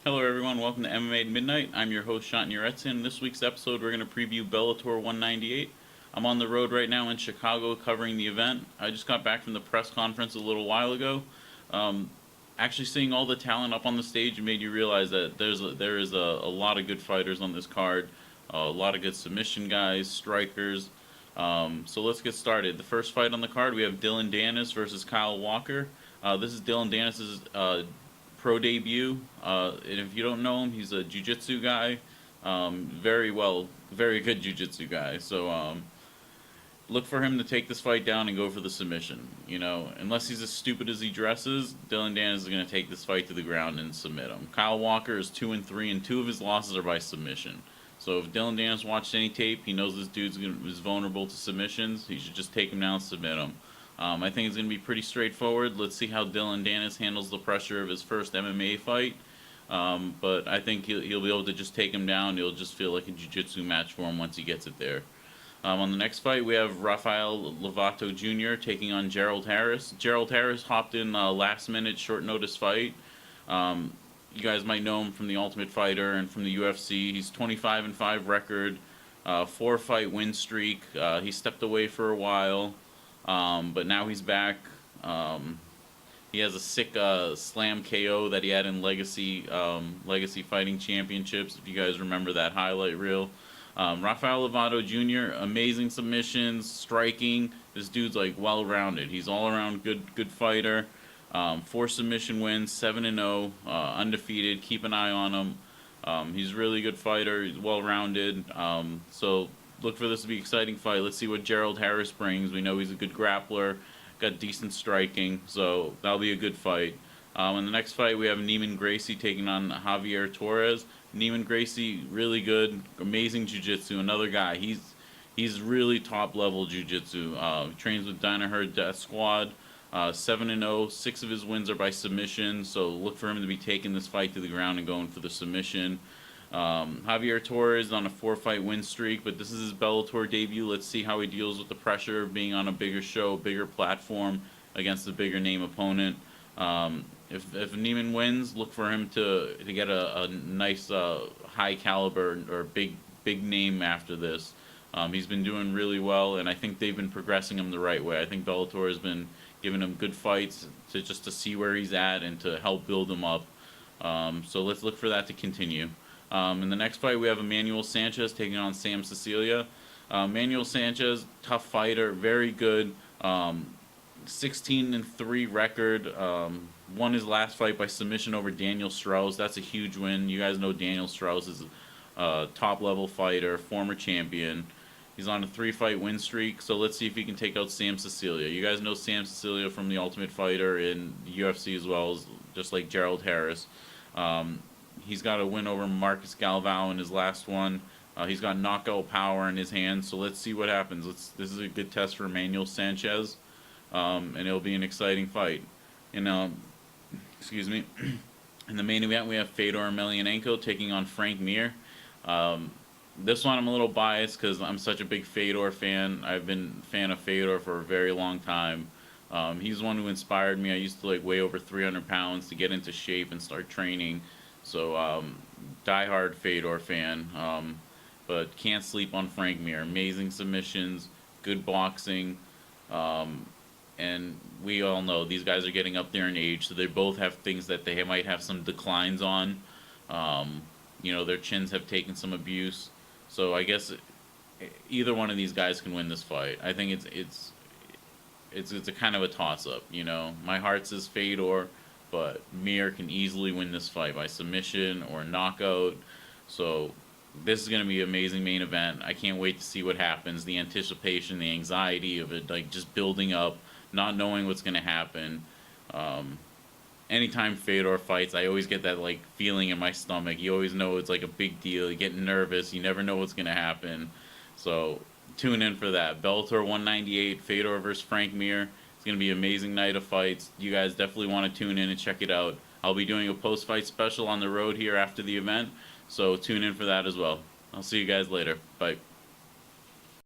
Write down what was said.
Hello everyone, welcome to MMA at Midnight. I'm your host Shant Yeretzian. In this week's episode, we're going to preview Bellator 198. I'm on the road right now in Chicago covering the event. I just got back from the press conference a little while ago. Actually seeing all the talent up on the stage made you realize that there is a lot of good fighters on this card. A lot of good submission guys, strikers. So let's get started. The first fight on the card, we have Dylan Dennis versus Kyle Walker. This is Dylan Dennis's pro debut. And if you don't know him, he's a jiu-jitsu guy. Very good jiu-jitsu guy. So look for him to take this fight down and go for the submission. You know, unless he's as stupid as he dresses, Dylan Dennis is going to take this fight to the ground and submit him. Kyle Walker is 2-3, and 2 of his losses are by submission. So if Dylan Dennis watched any tape, he knows this dude's is vulnerable to submissions. He should just take him down and submit him. I think it's going to be pretty straightforward. Let's see how Dylan Dennis handles the pressure of his first MMA fight. But I think he'll be able to just take him down. It'll just feel like a jiu-jitsu match for him once he gets it there. On the next fight, we have Rafael Lovato Jr. taking on Gerald Harris. Gerald Harris hopped in last-minute, short-notice fight. You guys might know him from The Ultimate Fighter and from the UFC. He's 25-5 record, 4-fight win streak. He stepped away for a while, but now he's back. He has a sick slam KO that he had in Legacy Fighting Championships, if you guys remember that highlight reel. Rafael Lovato Jr., amazing submissions, striking. This dude's like well-rounded. He's all-around good fighter. 4 submission wins, 7-0, undefeated. Keep an eye on him. He's a really good fighter. He's well-rounded. So look for this to be an exciting fight. Let's see what Gerald Harris brings. We know he's a good grappler, got decent striking, so that'll be a good fight. In the next fight, we have Neiman Gracie taking on Javier Torres. Neiman Gracie, really good, amazing jiu-jitsu. Another guy, he's really top-level jiu-jitsu. Trains with Danaher Death Squad. 7-0, 6 of his wins are by submission, so look for him to be taking this fight to the ground and going for the submission. Javier Torres is on a 4-fight win streak, but this is his Bellator debut. Let's see how he deals with the pressure of being on a bigger show, bigger platform against a bigger name opponent. If Neiman wins, look for him to get a nice high caliber or big name after this. He's been doing really well, and I think they've been progressing him the right way. I think Bellator has been giving him good fights to see where he's at and to help build him up. So let's look for that to continue. In the next fight, we have Emmanuel Sanchez taking on Sam Cecilia. Emmanuel Sanchez, tough fighter, very good. 16-3 record. Won his last fight by submission over Daniel Strauss. That's a huge win. You guys know Daniel Strauss is a top-level fighter, former champion. He's on a 3-fight win streak, so let's see if he can take out Sam Cecilia. You guys know Sam Cecilia from The Ultimate Fighter in the UFC as well, as just like Gerald Harris. He's got a win over Marcus Galvao in his last one. He's got knockout power in his hands, so let's see what happens. This is a good test for Emmanuel Sanchez, and it'll be an exciting fight. Excuse me. In the main event, we have Fedor Emelianenko taking on Frank Mir. This one I'm a little biased because I'm such a big Fedor fan. I've been a fan of Fedor for a very long time. He's one who inspired me. I used to weigh over 300 pounds to get into shape and start training. So diehard Fedor fan. But can't sleep on Frank Mir. Amazing submissions, good boxing. And we all know these guys are getting up there in age, so they both have things that they might have some declines on. Their chins have taken some abuse. So I guess either one of these guys can win this fight. I think it's a kind of a toss-up. My heart says Fedor, but Mir can easily win this fight by submission or knockout. So this is going to be an amazing main event. I can't wait to see what happens. The anticipation, the anxiety of it, just building up, not knowing what's going to happen. Anytime Fedor fights, I always get that feeling in my stomach. You always know it's a big deal. You get nervous. You never know what's going to happen. So tune in for that. Bellator 198, Fedor versus Frank Mir. It's going to be an amazing night of fights. You guys definitely want to tune in and check it out. I'll be doing a post-fight special on the road here after the event, so tune in for that as well. I'll see you guys later. Bye.